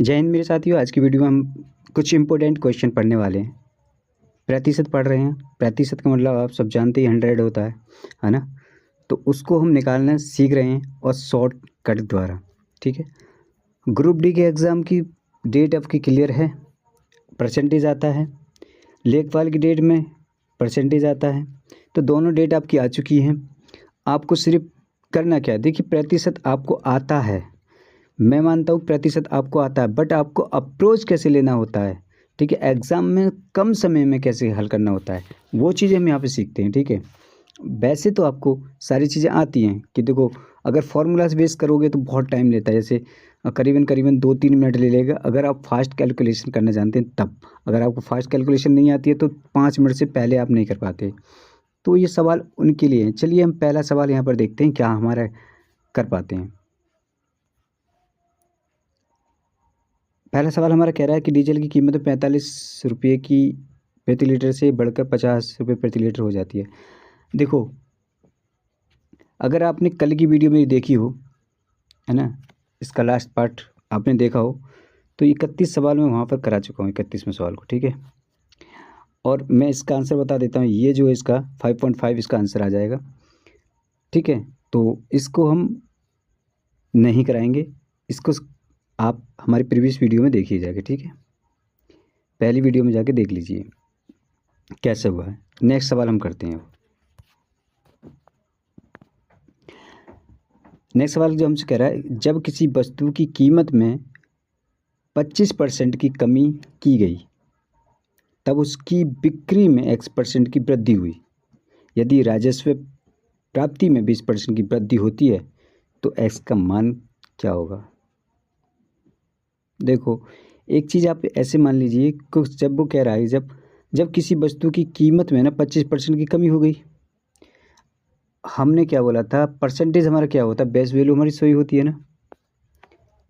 जय हिंद मेरे साथियों। आज की वीडियो में हम कुछ इम्पोर्टेंट क्वेश्चन पढ़ने वाले हैं। प्रतिशत पढ़ रहे हैं। प्रतिशत का मतलब आप सब जानते ही 100 होता है ना। तो उसको हम निकालना सीख रहे हैं और शॉर्टकट द्वारा। ठीक है। ग्रुप डी के एग्ज़ाम की डेट आपकी क्लियर है, परसेंटेज आता है। लेखपाल की डेट में परसेंटेज आता है। तो दोनों डेट आपकी आ चुकी हैं। आपको सिर्फ करना क्या है, देखिए प्रतिशत आपको आता है, मैं मानता हूँ प्रतिशत आपको आता है, बट आपको अप्रोच कैसे लेना होता है। ठीक है। एग्ज़ाम में कम समय में कैसे हल करना होता है, वो चीज़ें हम यहाँ पे सीखते हैं। ठीक है। वैसे तो आपको सारी चीज़ें आती हैं कि देखो, अगर फार्मूलाज बेस करोगे तो बहुत टाइम लेता है, जैसे करीबन 2-3 मिनट ले लेगा अगर आप फास्ट कैलकुलेशन करना जानते हैं तब। अगर आपको फास्ट कैलकुलेशन नहीं आती है तो 5 मिनट से पहले आप नहीं कर पाते। तो ये सवाल उनके लिए हैं। चलिए हम पहला सवाल यहाँ पर देखते हैं क्या हमारा कर पाते हैं। पहला सवाल हमारा कह रहा है कि डीजल की कीमत 45 रुपये की प्रति लीटर से बढ़कर 50 रुपये प्रति लीटर हो जाती है। देखो, अगर आपने कल की वीडियो मेरी देखी हो, है ना, इसका लास्ट पार्ट आपने देखा हो, तो 31 सवाल मैं वहाँ पर करा चुका हूँ, 31वें सवाल को। ठीक है। और मैं इसका आंसर बता देता हूँ, ये जो है इसका 5.5 इसका आंसर आ जाएगा। ठीक है। तो इसको हम नहीं कराएंगे, इसको आप हमारी प्रीवियस वीडियो में देखिए जाके। ठीक है। पहली वीडियो में जाके देख लीजिए कैसे हुआ है। नेक्स्ट सवाल हम करते हैं। नेक्स्ट सवाल जो हमसे कह रहा है, जब किसी वस्तु की कीमत में 25% की कमी की गई तब उसकी बिक्री में X% की वृद्धि हुई। यदि राजस्व प्राप्ति में 20% की वृद्धि होती है तो X का मान क्या होगा। देखो, एक चीज़ आप ऐसे मान लीजिए कि जब वो कह रहा है जब किसी वस्तु की कीमत में ना 25% की कमी हो गई, हमने क्या बोला था, परसेंटेज हमारा क्या होता है, बेस वैल्यू हमारी 100 ही होती है ना।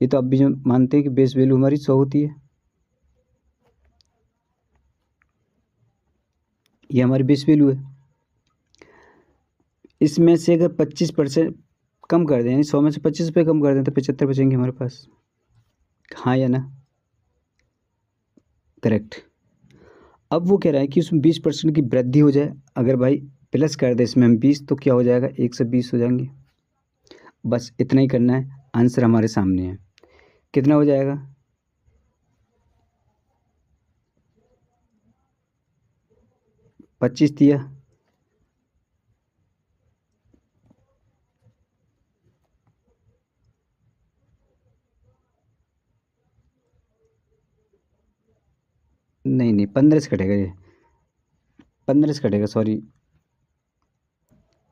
ये तो आप भी जो मानते हैं कि बेस वैल्यू हमारी 100 होती है, ये हमारी बेस वैल्यू है। इसमें से अगर 25% कम कर दें, यानी 100 में से 25 रुपये कम कर दें तो 75 बचेंगे हमारे पास। हाँ या ना। करेक्ट। अब वो कह रहा है कि उसमें 20% की वृद्धि हो जाए। अगर भाई प्लस कर दे इसमें हम 20 तो क्या हो जाएगा, 120 हो जाएंगे। बस इतना ही करना है, आंसर हमारे सामने है। कितना हो जाएगा, 25 दिया, नहीं 15 से कटेगा, ये 15 से कटेगा, सॉरी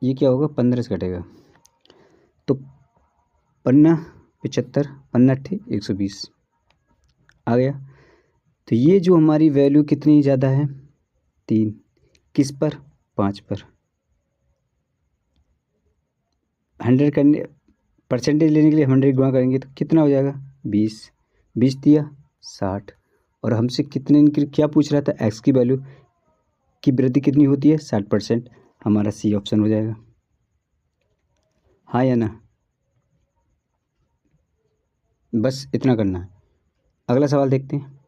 ये क्या होगा, 15 से कटेगा तो 75 15 120 आ गया। तो ये जो हमारी वैल्यू कितनी ज़्यादा है, 3, किस पर, 5 पर। 100 करने परसेंटेज लेने के लिए 100 गुणा करेंगे तो कितना हो जाएगा, 20 दिया 60। और हमसे कितने क्या पूछ रहा था, एक्स की वैल्यू की वृद्धि कितनी होती है, 60%। हमारा सी ऑप्शन हो जाएगा। हाँ या ना। बस इतना करना है। अगला सवाल देखते हैं।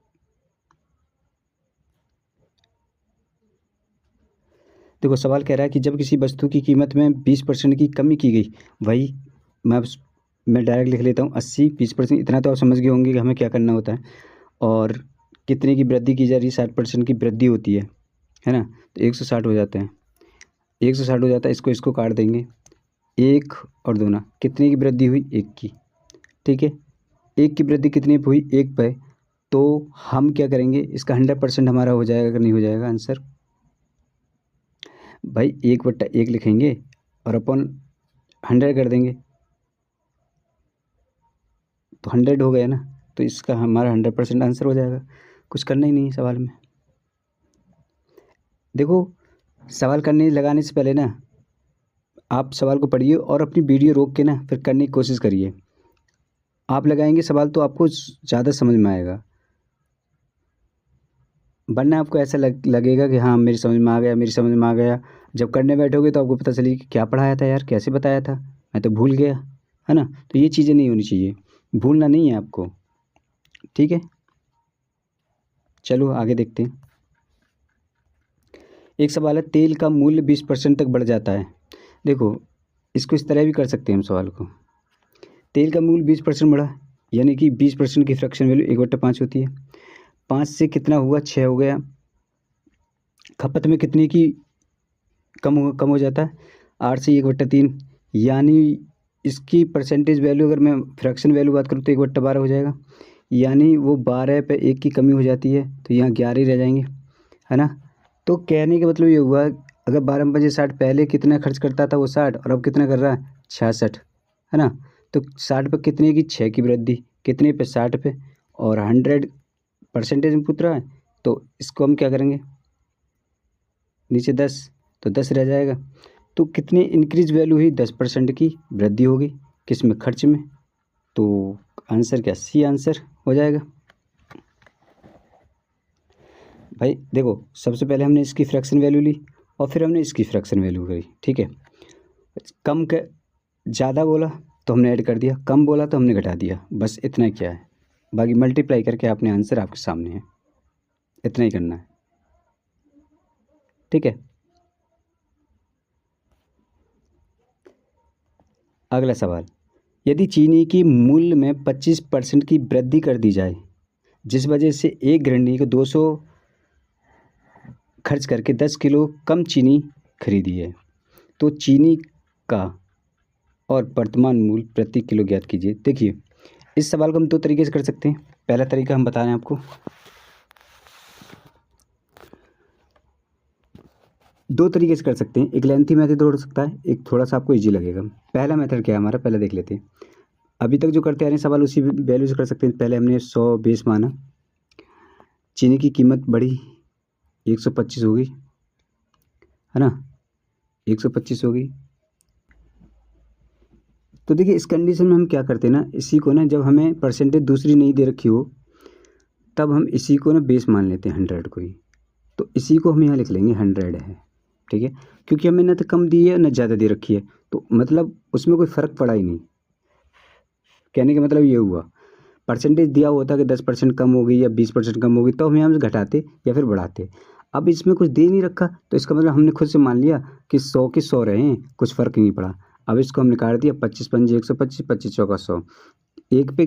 देखो, सवाल कह रहा है कि जब किसी वस्तु की कीमत में 20% की कमी की गई, वही मैं डायरेक्ट लिख लेता हूँ, 80 20%, इतना तो आप समझ गए होंगे कि हमें क्या करना होता है। और कितने की वृद्धि की जा रही है, 60% की वृद्धि होती है ना। तो 160 हो जाते हैं, 160 हो जाता है। इसको काट देंगे, 1 और 2 ना, कितने की वृद्धि हुई, 1 की। ठीक है। 1 की वृद्धि कितनी पे हुई, 1 पे। तो हम क्या करेंगे, इसका 100% हमारा हो जाएगा कि नहीं हो जाएगा आंसर। भाई 1/1 लिखेंगे और अपन 100 कर देंगे तो 100 हो गया ना। तो इसका हमारा 100% आंसर हो जाएगा। कुछ करना ही नहीं है सवाल में। देखो, सवाल लगाने से पहले ना आप सवाल को पढ़िए और अपनी वीडियो रोक के ना फिर करने की कोशिश करिए। आप लगाएंगे सवाल तो आपको ज़्यादा समझ में आएगा, वरना आपको ऐसा लगेगा कि हाँ मेरी समझ में आ गया, मेरी समझ में आ गया। जब करने बैठोगे तो आपको पता चलेगी कि क्या पढ़ाया था यार, कैसे बताया था, मैं तो भूल गया, है ना। तो ये चीज़ें नहीं होनी चाहिए, भूलना नहीं है आपको। ठीक है, चलो आगे देखते हैं। एक सवाल है, तेल का मूल्य 20% तक बढ़ जाता है। देखो, इसको इस तरह भी कर सकते हैं हम सवाल को। तेल का मूल्य 20% बढ़ा, यानी कि 20% की फ्रैक्शन वैल्यू 1/5 होती है। 5 से कितना हुआ, 6 हो गया। खपत में कितने की कम हो जाता है, 8 से 1/3, यानी इसकी परसेंटेज वैल्यू अगर मैं फ्रैक्शन वैल्यू बात करूँ तो 1/12 हो जाएगा, यानी वो 12 पे 1 की कमी हो जाती है, तो यहाँ 11 ही रह जाएंगे, है ना। तो कहने का मतलब ये हुआ, अगर 12×5 = 60, पहले कितना खर्च करता था वो 60, और अब कितना कर रहा है 66, है ना। तो 60 पे कितने की, 6 की वृद्धि, कितने पे 60 पे, और 100% में पूछ रहा है, तो इसको हम क्या करेंगे, नीचे 10, तो 10 रह जाएगा। तो कितनी इंक्रीज वैल्यू हुई, 10% की वृद्धि होगी, किस में, खर्च में। तो आंसर क्या, सी आंसर हो जाएगा। भाई देखो, सबसे पहले हमने इसकी फ्रैक्शन वैल्यू ली और फिर हमने इसकी फ्रैक्शन वैल्यू करी, ठीक है। कम के ज़्यादा बोला तो हमने ऐड कर दिया, कम बोला तो हमने घटा दिया, बस इतना ही क्या है। बाकी मल्टीप्लाई करके आपने आंसर आपके सामने है, इतना ही करना है, ठीक है। अगला सवाल, यदि चीनी की मूल्य में 25% की वृद्धि कर दी जाए, जिस वजह से एक गृहिणी को 200 खर्च करके 10 किलो कम चीनी खरीदी है, तो चीनी का और वर्तमान मूल्य प्रति किलो ज्ञात कीजिए। देखिए, इस सवाल को हम 2 तरीके से कर सकते हैं। पहला तरीका हम बता रहे हैं आपको, 2 तरीके से कर सकते हैं। एक लेंथी मेथड हो सकता है, एक थोड़ा सा आपको इजी लगेगा। पहला मेथड क्या है हमारा, पहले देख लेते हैं। अभी तक जो करते आ रहे हैं सवाल, उसी वैल्यू से कर सकते हैं। पहले हमने 100 बेस माना, चीनी की कीमत बढ़ी, 125 होगी, है ना, 125 होगी। तो देखिए, इस कंडीशन में हम क्या करते हैं ना, इसी को ना, जब हमें परसेंटेज दूसरी नहीं दे रखी हो, तब हम इसी को ना बेस मान लेते हैं 100 को ही। तो इसी को हम यहाँ लिख लेंगे 100 है, ठीक है, क्योंकि हमें ना तो कम दी है ना ज़्यादा दे रखी है, तो मतलब उसमें कोई फ़र्क पड़ा ही नहीं। कहने का मतलब ये हुआ, परसेंटेज दिया होता कि 10% कम होगी या 20% कम होगी, तो हम यहाँ से घटाते या फिर बढ़ाते। अब इसमें कुछ दे नहीं रखा, तो इसका मतलब हमने खुद से मान लिया कि 100 के 100 रहे हैं, कुछ फ़र्क नहीं पड़ा। अब इसको हम निकाल दिया, 25 पंजे 125, 25 चौका 100, एक पे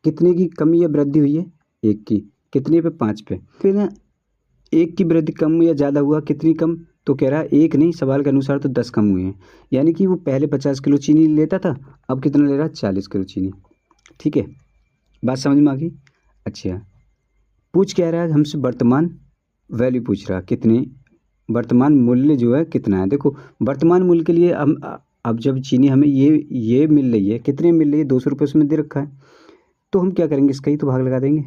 कितने की कमी या वृद्धि हुई है, एक की, कितने पे, 5 पे। फिर ना एक की वृद्धि कम या ज़्यादा हुआ, कितनी कम, तो कह रहा है एक नहीं, सवाल के अनुसार तो 10 कम हुए हैं, यानी कि वो पहले 50 किलो चीनी लेता था, अब कितना ले रहा है, 40 किलो चीनी, ठीक है। बात समझ में आ गई। अच्छा, पूछ क्या रहा है हमसे, वर्तमान वैल्यू पूछ रहा, कितने, वर्तमान मूल्य जो है कितना है। देखो, वर्तमान मूल्य के लिए हम अब जब चीनी हमें ये मिल रही है, कितने मिल रही है, 200 रुपये उसमें दे रखा है, तो हम क्या करेंगे, इसका ही तो भाग लगा देंगे,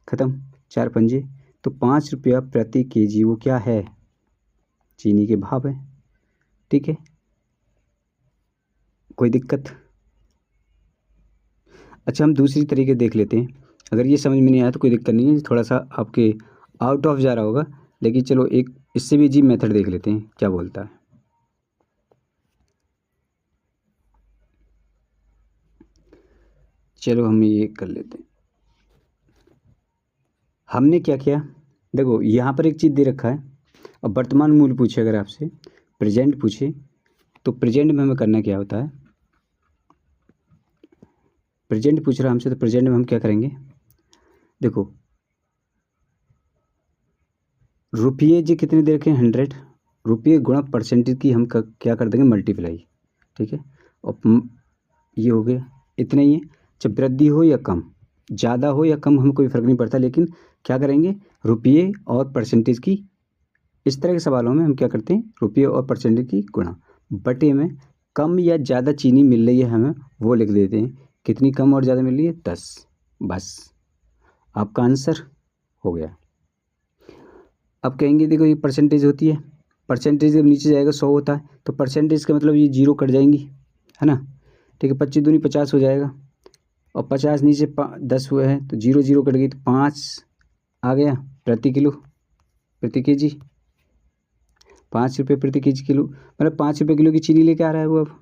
ख़त्म, 4 पंजे, तो 5 रुपया प्रति केजी वो क्या है, चीनी के भाव है, ठीक है। कोई दिक्कत। अच्छा, हम दूसरी तरीके देख लेते हैं। अगर ये समझ में नहीं आया तो कोई दिक्कत नहीं है, थोड़ा सा आपके आउट ऑफ जा रहा होगा, लेकिन चलो एक इससे भी जी मेथड देख लेते हैं क्या बोलता है। चलो हम ये कर लेते हैं। हमने क्या किया, देखो यहाँ पर एक चीज़ दे रखा है, अब वर्तमान मूल्य पूछे, अगर आपसे प्रेजेंट पूछे, तो प्रेजेंट में हमें करना क्या होता है, प्रेजेंट पूछ रहा हमसे, तो प्रेजेंट में हम क्या करेंगे, देखो रुपये जी कितने दे रखे हैं, 100, रुपये गुणा परसेंटेज की हम क्या कर देंगे, मल्टीप्लाई, ठीक है। और ये हो गया, इतना ही है। जब वृद्धि हो या कम, ज़्यादा हो या कम, हमें कोई फ़र्क नहीं पड़ता, लेकिन क्या करेंगे, रुपये और परसेंटेज की, इस तरह के सवालों में हम क्या करते हैं, रुपये और परसेंटेज की गुणा, बटे में कम या ज़्यादा चीनी मिल रही है हमें, वो लिख देते हैं, कितनी कम और ज़्यादा मिल रही है, 10, बस आपका आंसर हो गया। अब कहेंगे देखो, ये परसेंटेज होती है, परसेंटेज जब नीचे जाएगा 100 होता है, तो परसेंटेज का मतलब ये 0 कट जाएंगी, है ना, ठीक है। 25 दूनी 50 हो जाएगा, और 50 नीचे 10 हुए हैं, तो 0 0 कट गई, तो 5 आ गया प्रति किलो, प्रति केजी, 5 रुपये प्रति केजी किलो, मतलब 5 रुपये किलो की चीनी लेके आ रहा है वो। अब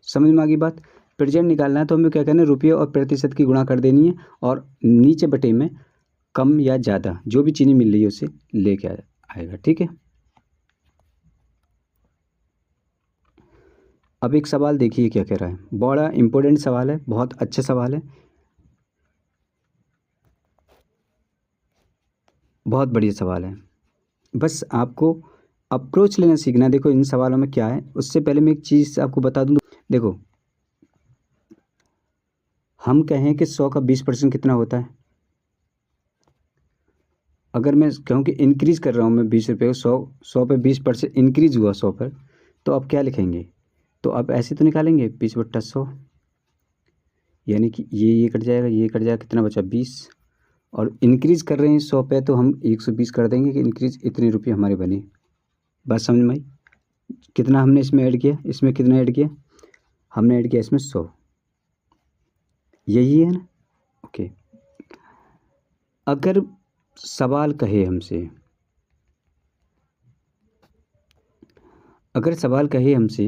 समझ में आ गई बात। प्रेजेंट निकालना है तो हमें क्या करना है, रुपये और प्रतिशत की गुणा कर देनी है और नीचे बटे में कम या ज़्यादा जो भी चीनी मिल रही है उसे लेके आएगा। ठीक है, अब एक सवाल देखिए क्या कह रहा है, बड़ा इंपॉर्टेंट सवाल है, बहुत अच्छा सवाल है, बहुत बढ़िया सवाल है। बस आपको अप्रोच लेना सीखना। देखो इन सवालों में क्या है, उससे पहले मैं एक चीज़ आपको बता दूं। देखो हम कहें कि 100 का 20% कितना होता है। अगर मैं कहूँ कि इंक्रीज़ कर रहा हूँ मैं 20 रुपये को, 100 पे 20% इंक्रीज़ हुआ 100 पर, तो अब क्या लिखेंगे, तो अब ऐसे तो निकालेंगे 20/100, यानी कि ये कट जाएगा, ये कट जाएगा, कितना बचा 20, और इंक्रीज़ कर रहे हैं 100 पे तो हम 120 कर देंगे कि इंक्रीज़ इतने रुपये हमारे बने। बात समझ में आई? कितना हमने इसमें ऐड किया, इसमें कितना ऐड किया, हमने ऐड किया इसमें 100, यही है ना। ओके, अगर सवाल कहे हमसे, अगर सवाल कहे हमसे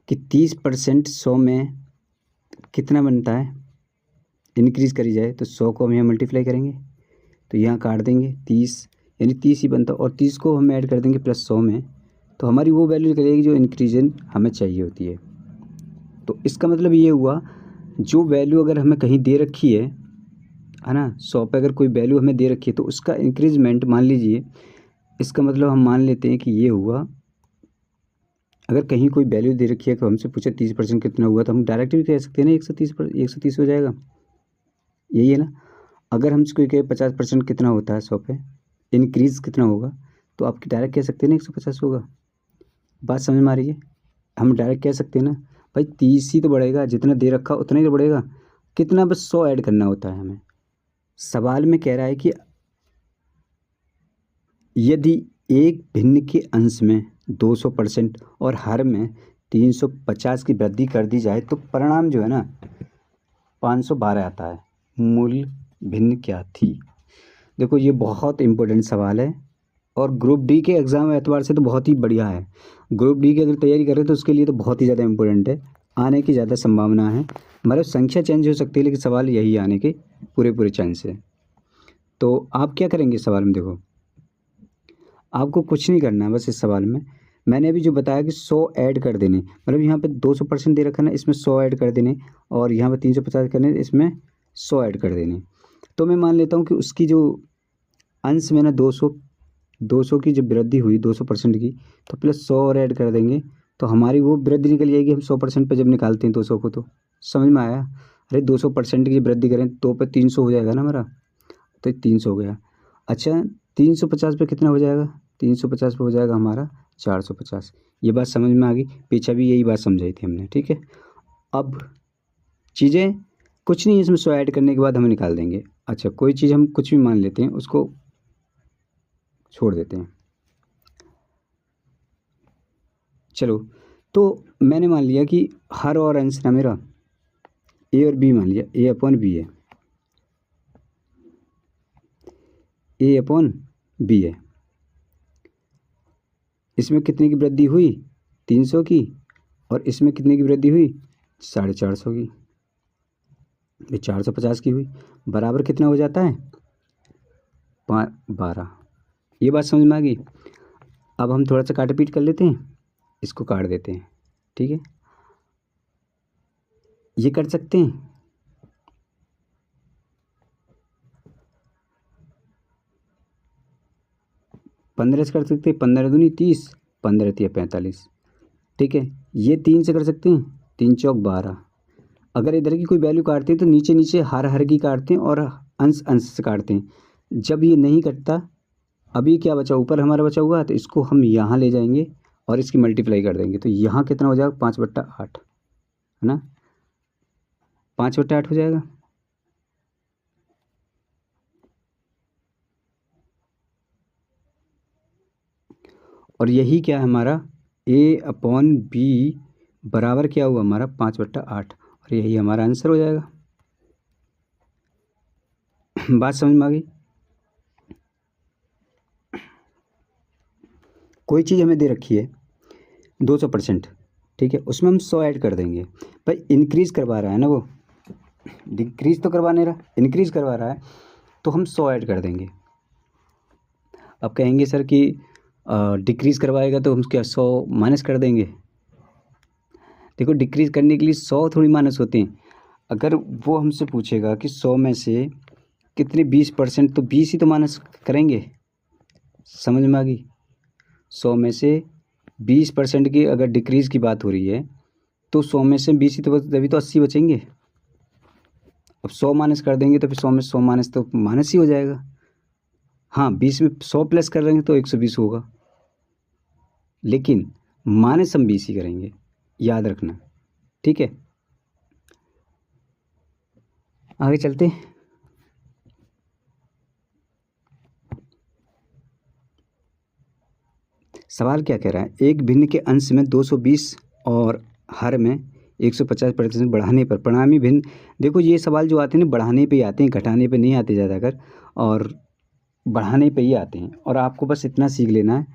कि 30% 100 में कितना बनता है, इंक्रीज़ करी जाए, तो 100 को हम यहाँ मल्टीप्लाई करेंगे तो यहाँ काट देंगे 30, यानी 30 ही बनता, और 30 को हम ऐड कर देंगे प्लस 100 में, तो हमारी वो वैल्यू निकल जाएगी जो इंक्रीजन हमें चाहिए होती है। तो इसका मतलब ये हुआ, जो वैल्यू अगर हमें कहीं दे रखी है ना, 100 पे अगर कोई वैल्यू हमें दे रखी है तो उसका इंक्रीजमेंट मान लीजिए, इसका मतलब हम मान लेते हैं कि ये हुआ, अगर कहीं कोई वैल्यू दे रखी है तो हमसे पूछे 30% कितना हुआ, तो हम डायरेक्ट भी कह सकते हैं ना 130 हो जाएगा, यही है ना। अगर हमसे कोई कहे 50% कितना होता है 100 पे, इंक्रीज़ कितना होगा, तो आप डायरेक्ट कह सकते हैं ना 150 होगा। बात समझ में आ रही है? हम डायरेक्ट कह सकते हैं ना भाई 30 ही तो बढ़ेगा, जितना दे रखा उतना ही तो बढ़ेगा, कितना, बस 100 ऐड करना होता है हमें। सवाल में कह रहा है कि यदि एक भिन्न के अंश में 200% और हर में 350 की वृद्धि कर दी जाए तो परिणाम जो है ना 512 आता है। मूल भिन्न क्या थी? देखो ये बहुत इम्पोर्टेंट सवाल है और ग्रुप डी के एग्ज़ाम एतबार से तो बहुत ही बढ़िया है। ग्रुप डी की अगर तैयारी करें तो उसके लिए तो बहुत ही ज़्यादा इम्पोर्टेंट है, आने की ज़्यादा संभावना है। मतलब संख्या चेंज हो सकती है लेकिन सवाल यही आने के पूरे चांस है। तो आप क्या करेंगे सवाल में, देखो आपको कुछ नहीं करना है, बस इस सवाल में मैंने अभी जो बताया कि 100 ऐड कर देने, मतलब यहाँ पे 200% दे रखा है ना, इसमें 100 ऐड कर देने, और यहाँ पे 350 करने, इसमें 100 ऐड कर देने। तो मैं मान लेता हूँ कि उसकी जो अंश में ना 200 की जब वृद्धि हुई 200% की, तो प्लस 100 और ऐड कर देंगे तो हमारी वो वृद्धि निकल जाएगी। हम 100% पे जब निकालते हैं 200 को, तो समझ में आया? अरे 200% की वृद्धि करें तो पे 300 हो जाएगा ना हमारा, तो 300 हो गया। अच्छा 350 पे कितना हो जाएगा, 350 पे हो जाएगा हमारा 450। ये बात समझ में आ गई? पीछे भी यही बात समझाई थी हमने, ठीक है। अब चीज़ें कुछ नहीं, इसमें 100 ऐड करने के बाद हम निकाल देंगे। अच्छा कोई चीज़ हम कुछ भी मान लेते हैं, उसको छोड़ देते हैं। चलो, तो मैंने मान लिया कि हर और अंश ना मेरा ए और बी मान लिया, ए अपॉन बी है, ए अपॉन बी है। इसमें कितने की वृद्धि हुई, 300 की, और इसमें कितने की वृद्धि हुई, 450 की, ये 450 की हुई, बराबर कितना हो जाता है, 12। ये बात समझ में आ गई? अब हम थोड़ा सा काट पीट कर लेते हैं, इसको काट देते हैं, ठीक है। ये कर सकते हैं, पंद्रह से कर सकते हैं, 15 दूनी 30, 15 तिया 45, ठीक है। ये 3 से कर सकते हैं, 3 चौक 12। अगर इधर की कोई वैल्यू काटते हैं तो नीचे नीचे हर की काटते हैं और अंश अंश से काटते हैं। जब ये नहीं कटता, अभी क्या बचा, ऊपर हमारा बचा हुआ है, तो इसको हम यहाँ ले जाएंगे और इसकी मल्टीप्लाई कर देंगे, तो यहाँ कितना हो जाएगा, 5/8, है ना, 5/8 हो जाएगा। और यही क्या है हमारा, ए अपॉन बी बराबर क्या हुआ हमारा, 5/8, और यही हमारा आंसर हो जाएगा। बात समझ में आ गई? कोई चीज़ हमें दे रखी है 200%, ठीक है, उसमें हम 100 ऐड कर देंगे। भाई इंक्रीज़ करवा रहा है ना वो, डिक्रीज़ तो करवा नहीं रहा, इंक्रीज़ करवा रहा है, तो हम 100 ऐड कर देंगे। अब कहेंगे सर कि डिक्रीज़ करवाएगा तो हम क्या 100 माइनस कर देंगे? देखो डिक्रीज़ करने के लिए 100 थोड़ी माइनस होते हैं। अगर वो हमसे पूछेगा कि 100 में से कितने 20%, तो 20 ही तो माइनस करेंगे। समझ में आ गई? 100 में से 20% की अगर डिक्रीज़ की बात हो रही है तो 100 में से 20 ही तो तभी तो 80 बचेंगे। अब 100 माइनस कर देंगे तो फिर 100 में 100 माइनस तो माइनस ही हो जाएगा। हाँ 20 में 100 प्लस कर देंगे तो 120 होगा, लेकिन माइनस हम 20 ही करेंगे, याद रखना। ठीक है, आगे चलते हैं। सवाल क्या कह रहा है, एक भिन्न के अंश में 220 और हर में 150% बढ़ाने पर परिणामी भिन्न। देखो ये सवाल जो आते हैं ना बढ़ाने पे ही आते हैं, घटाने पे नहीं आते ज़्यादातर, और बढ़ाने पे ही आते हैं। और आपको बस इतना सीख लेना है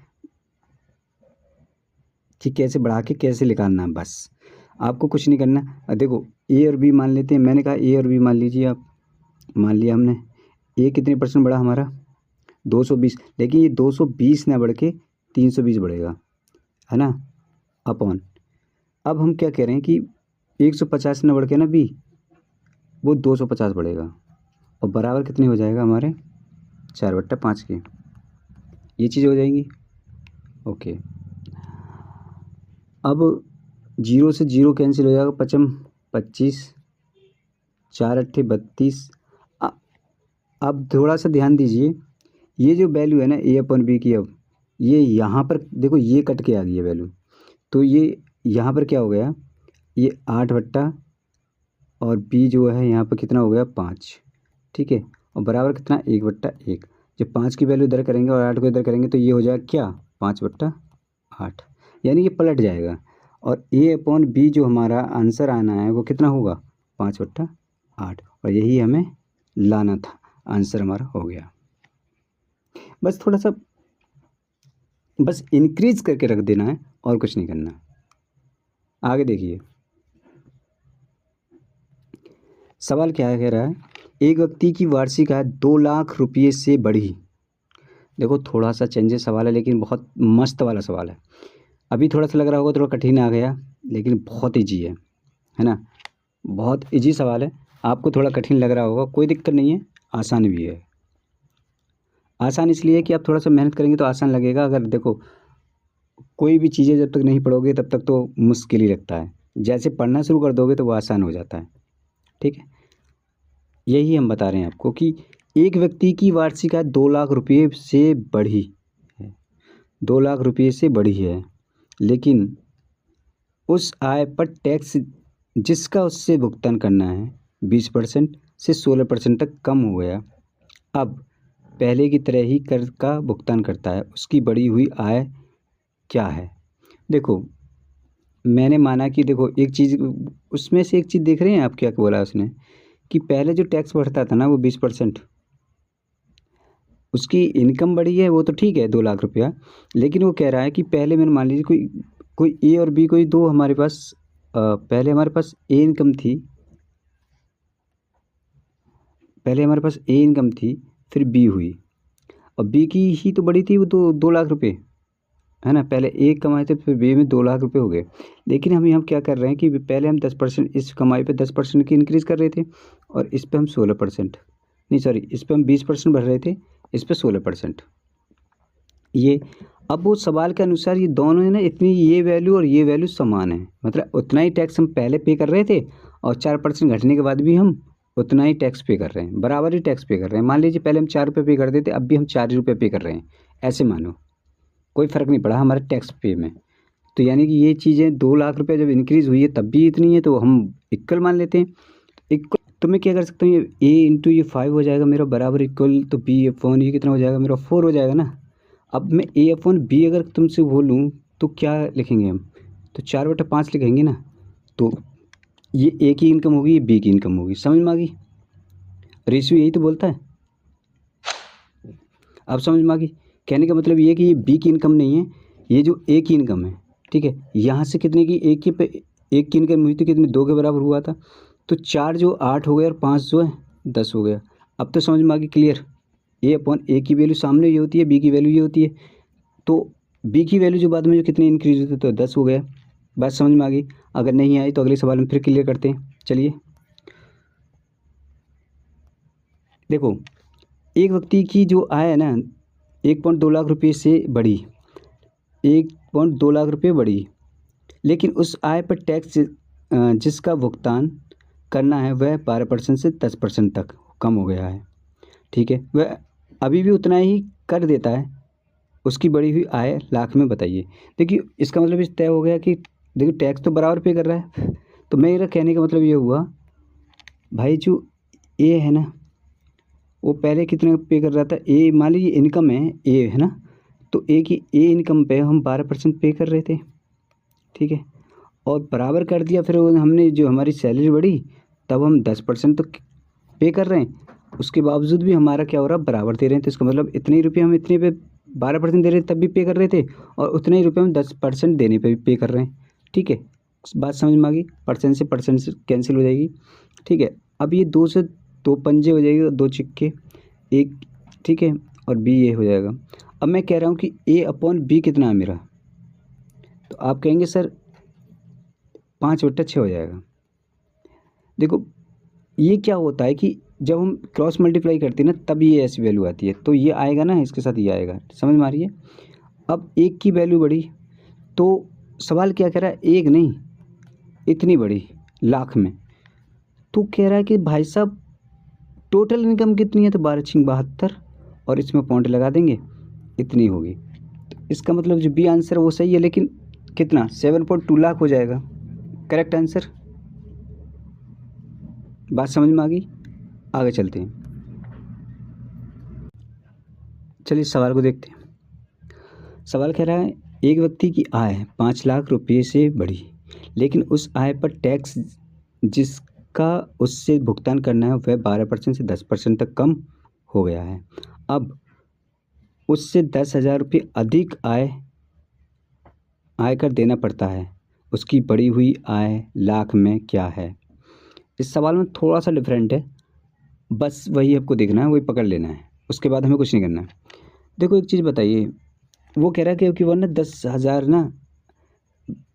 कि कैसे बढ़ा के कैसे निकालना है, बस आपको कुछ नहीं करना। देखो ए और बी मान लेते हैं, मैंने कहा ए और बी मान लीजिए आप, मान लिया हमने। ए कितने परसेंट बढ़ा हमारा? 220, लेकिन ये 220 ना बढ़ के 320 बढ़ेगा, है ना, अपॉन। अब हम क्या कह रहे हैं कि 150 ना बढ़ के ना बी, वो 250 बढ़ेगा, और बराबर कितने हो जाएगा हमारे 4/5 के। ये चीज़ हो जाएंगी। ओके, अब 0 से 0 कैंसिल हो जाएगा, 5 25, 4 8 32। अब थोड़ा सा ध्यान दीजिए, ये जो वैल्यू है ना ए अपन बी की, अब ये यहाँ पर देखो ये कट के आ गई है वैल्यू, तो ये यहाँ पर क्या हो गया, ये 8 और बी जो है यहाँ पर कितना हो गया 5। ठीक है, और बराबर कितना 1/8। जब 5 की वैल्यू इधर करेंगे और 8 को इधर करेंगे तो ये हो जाएगा क्या 5/8, यानी ये पलट जाएगा। और ए अपॉन बी जो हमारा आंसर आना है वो कितना होगा 5/8, और यही हमें लाना था, आंसर हमारा हो गया। बस थोड़ा सा बस इंक्रीज करके रख देना है और कुछ नहीं करना। आगे देखिए सवाल क्या कह रहा है, एक व्यक्ति की वार्षिक आय 2 लाख रुपये से बढ़ी। देखो थोड़ा सा चेंजेस सवाल है लेकिन बहुत मस्त वाला सवाल है। अभी थोड़ा सा लग रहा होगा थोड़ा कठिन आ गया, लेकिन बहुत ईजी है ना, बहुत ईजी सवाल है। आपको थोड़ा कठिन लग रहा होगा, कोई दिक्कत नहीं है, आसान भी है। आसान इसलिए है कि आप थोड़ा सा मेहनत करेंगे तो आसान लगेगा। अगर देखो कोई भी चीज़ें जब तक नहीं पढ़ोगे तब तक तो मुश्किल ही लगता है, जैसे पढ़ना शुरू कर दोगे तो वो आसान हो जाता है। ठीक है, यही हम बता रहे हैं आपको कि एक व्यक्ति की वार्षिक आय 2 लाख रुपये से बढ़ी है, 2 लाख रुपये से बढ़ी है, लेकिन उस आय पर टैक्स जिसका उससे भुगतान करना है 20% से 16% तक कम हो गया। अब पहले की तरह ही कर का भुगतान करता है, उसकी बढ़ी हुई आय क्या है? देखो मैंने माना कि देखो एक चीज़ उसमें से एक चीज़ देख रहे हैं आप, क्या बोला उसने कि पहले जो टैक्स बढ़ता था ना वो 20%, उसकी इनकम बढ़ी है वो तो ठीक है 2 लाख रुपया, लेकिन वो कह रहा है कि पहले मैंने मान लीजिए कोई कोई ए और बी कोई दो हमारे पास पहले हमारे पास ए इनकम थी, पहले हमारे पास ए इनकम थी, फिर बी हुई, और बी की ही तो बढ़ी थी वो तो 2 लाख रुपये, है ना। पहले एक कमाए थे फिर बी में 2 लाख रुपए हो गए, लेकिन हम यहाँ क्या कर रहे हैं कि पहले हम 10% इस कमाई पे 10% की इंक्रीज़ कर रहे थे, और इस पे हम 16%, नहीं सॉरी इस पे हम 20% भर रहे थे, इस पे 16%। ये अब वो सवाल के अनुसार ये दोनों है ना, इतनी ये वैल्यू और ये वैल्यू समान है, मतलब उतना ही टैक्स हम पहले पे कर रहे थे और 4% घटने के बाद भी हम उतना ही टैक्स पे कर रहे हैं, बराबर ही टैक्स पे कर रहे हैं। मान लीजिए पहले हम 4 रुपये पे करते थे, अब भी हम 4 रुपये पे कर रहे हैं, ऐसे मानो कोई फ़र्क नहीं पड़ा हमारे टैक्स पे में। तो यानी कि ये चीज़ें 2 लाख रुपए जब इंक्रीज़ हुई है तब भी इतनी है, तो हम इक्वल मान लेते हैं। इक्वल तो मैं क्या कर सकता हूँ, ये ए इंटू ये 5 हो जाएगा मेरा बराबर इक्वल, तो बी अपॉन ये कितना हो जाएगा मेरा 4 हो जाएगा ना। अब मैं ए अपॉन बी अगर तुमसे बोलूँ तो क्या लिखेंगे हम, तो 4/5 लिखेंगे ना। तो ये ए की इनकम होगी, ये बी की इनकम होगी, समझ में आ गई? रेशियो यही तो बोलता है, अब समझ में आ गई? कहने का मतलब ये कि ये बी की इनकम नहीं है, ये जो ए की इनकम है, ठीक है, यहाँ से कितने की एक की इनकम हुई थी, कितनी 2 के बराबर हुआ था। तो 4 जो 8 हो गया और 5 जो है 10 हो गया। अब तो समझ में आ गई क्लियर। ए अपॉन ए की वैल्यू सामने ये होती है, बी की वैल्यू ये होती है। तो बी की वैल्यू जो बाद में जो कितनी इंक्रीज होती है तो 10 हो गया। बात समझ में आ गई। अगर नहीं आई तो अगले सवाल में फिर क्लियर करते हैं। चलिए देखो, एक व्यक्ति की जो आय है ना 1.2 लाख रुपये से बढ़ी, 1.2 लाख रुपये बढ़ी, लेकिन उस आय पर टैक्स जिसका भुगतान करना है वह 12% से 10% तक कम हो गया है। ठीक है, वह अभी भी उतना ही कर देता है, उसकी बढ़ी हुई आय लाख में बताइए। देखिए इसका मतलब इस तय हो गया कि देखिए टैक्स तो बराबर पे कर रहा है। तो मेरा कहने का मतलब ये हुआ भाई, जो ए है ना वो पहले कितने पे कर रहा था, ए मान लीजिए इनकम है ए है ना, तो ए की ए इनकम पे हम 12% पे कर रहे थे। ठीक है, और बराबर कर दिया, फिर हमने जो हमारी सैलरी बढ़ी तब हम 10% तो पे कर रहे हैं, उसके बावजूद भी हमारा क्या हो रहा है, बराबर दे रहे हैं। तो इसका मतलब इतने ही रुपये हम इतने पे 12% दे रहे थे तब भी पे कर रहे थे, और उतने ही रुपये हम 10% देने पे भी पे कर रहे हैं। ठीक है, बात समझ में आ गई। परसेंट से कैंसिल हो जाएगी। ठीक है, अब ये 2 से 2 पंजे हो जाएगी, 2 चिक्के एक। ठीक है, और बी ए हो जाएगा। अब मैं कह रहा हूँ कि ए अपॉन बी कितना है मेरा, तो आप कहेंगे सर 5/6 हो जाएगा। देखो ये क्या होता है कि जब हम क्रॉस मल्टीप्लाई करते हैं ना तब ये ऐसी वैल्यू आती है, तो ये आएगा ना, इसके साथ ये आएगा। समझ में आ रही है। अब एक की वैल्यू बढ़ी तो सवाल क्या कह रहा है, एक नहीं इतनी बढ़ी लाख में, तो कह रहा है कि भाई साहब टोटल इनकम कितनी है, तो 12×72 और इसमें पॉइंट लगा देंगे, इतनी होगी। तो इसका मतलब जो बी आंसर है वो सही है, लेकिन कितना 7.2 लाख हो जाएगा करेक्ट आंसर। बात समझ में आ गई। आगे चलते हैं, चलिए सवाल को देखते हैं। सवाल कह रहा है एक व्यक्ति की आय 5 लाख रुपये से बढ़ी, लेकिन उस आय पर टैक्स जिसका उससे भुगतान करना है वह 12% से 10% तक कम हो गया है। अब उससे 10,000 रुपये अधिक आयकर देना पड़ता है, उसकी बढ़ी हुई आय लाख में क्या है। इस सवाल में थोड़ा सा डिफरेंट है, बस वही आपको देखना है, वही पकड़ लेना है, उसके बाद हमें कुछ नहीं करना है। देखो एक चीज़ बताइए, वो कह रहा है कि वो ना 10,000 ना,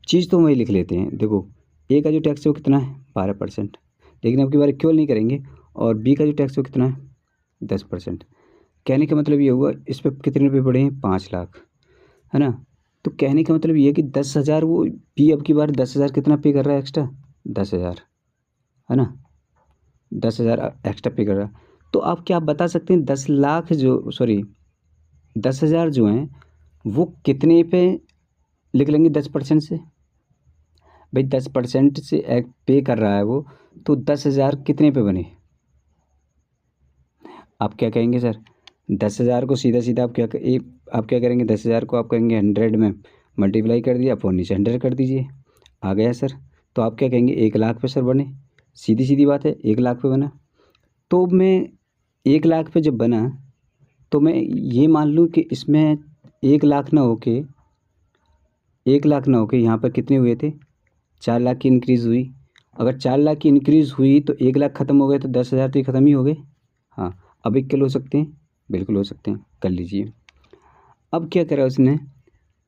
चीज़ तो वही लिख लेते हैं। देखो ए का जो टैक्स है वो कितना है 12%, लेकिन अब की बार क्यों नहीं करेंगे, और बी का जो टैक्स है वो कितना है 10%। कहने का मतलब ये हुआ इस पर कितने रुपये पड़े हैं 5 लाख, है ना। तो कहने का मतलब ये है कि 10,000 वो बी अब की बार 10,000 कितना पे कर रहा है एक्स्ट्रा, 10,000, है ना, 10,000 एक्स्ट्रा पे कर रहा है। तो आप क्या बता सकते हैं 10 लाख जो सॉरी 10,000 जो हैं वो कितने पे लिख लेंगे 10% से। भाई 10% से पे कर रहा है वो, तो 10,000 कितने पे बने, आप क्या कहेंगे सर। 10,000 को सीधा सीधा आप क्या करेंगे, 10,000 को आप कहेंगे 100 में मल्टीप्लाई कर दिया, अपॉन नीचे 100 कर दीजिए, आ गया सर। तो आप क्या कहेंगे 1 लाख पे सर बने, सीधी सीधी बात है 1 लाख पे बना। तो मैं 1 लाख पे जब बना तो मैं ये मान लूँ कि इसमें 1 लाख ना होके 1 लाख ना होके यहाँ पर कितने हुए थे 4 लाख की इंक्रीज़ हुई। अगर 4 लाख की इंक्रीज़ हुई तो 1 लाख ख़त्म हो गए, तो 10,000 तो ये ख़त्म ही हो गए। हाँ, अब इक्वल हो सकते हैं, बिल्कुल हो सकते हैं, कर लीजिए। अब क्या करा उसने,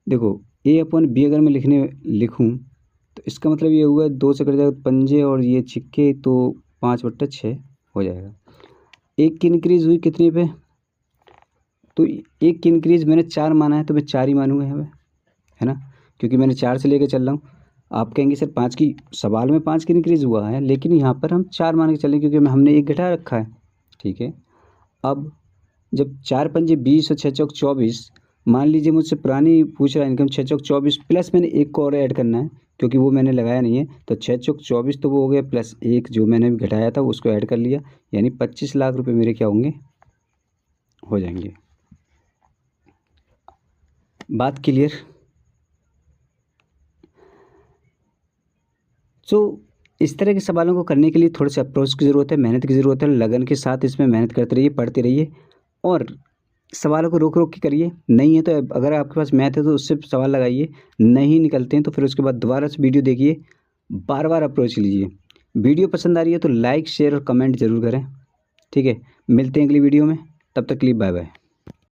देखो ए अपॉन बी अगर मैं लिखूँ तो इसका मतलब ये हुआ 2 से कट जाएगा पंजे और ये छिक्के, तो 5/6 हो जाएगा। एक की इंक्रीज़ हुई कितने पे, तो एक की इंक्रीज़ मैंने 4 माना है तो मैं 4 ही मानूंगा यहाँ पे, है ना, क्योंकि मैंने 4 से लेके चल रहा हूँ। आप कहेंगे सर 5 की, सवाल में 5 की इंक्रीज़ हुआ है, लेकिन यहाँ पर हम 4 मान के चलें क्योंकि हमने एक घटा रखा है। ठीक है, अब जब 4 पंजे 20 और 6 चौक 24, मान लीजिए मुझसे पुरानी पूछ रहा है इनकम 6 चौक 24 प्लस मैंने एक को और ऐड करना है क्योंकि वो मैंने लगाया नहीं है, तो 6 चौक 24 तो वो हो गया, प्लस एक जो मैंने घटाया था उसको ऐड कर लिया, यानी 25 लाख रुपये मेरे क्या होंगे, हो जाएंगे। बात क्लियर। सो इस तरह के सवालों को करने के लिए थोड़े से अप्रोच की ज़रूरत है, मेहनत की ज़रूरत है, लगन के साथ इसमें मेहनत करते रहिए, पढ़ते रहिए, और सवालों को रोक रोक के करिए, नहीं है तो अगर आपके पास मैथ है तो उससे सवाल लगाइए, नहीं निकलते हैं तो फिर उसके बाद दोबारा से वीडियो देखिए, बार बार अप्रोच लीजिए। वीडियो पसंद आ रही है तो लाइक शेयर और कमेंट ज़रूर करें। ठीक है, मिलते हैं अगली वीडियो में, तब तक के लिए बाय बाय।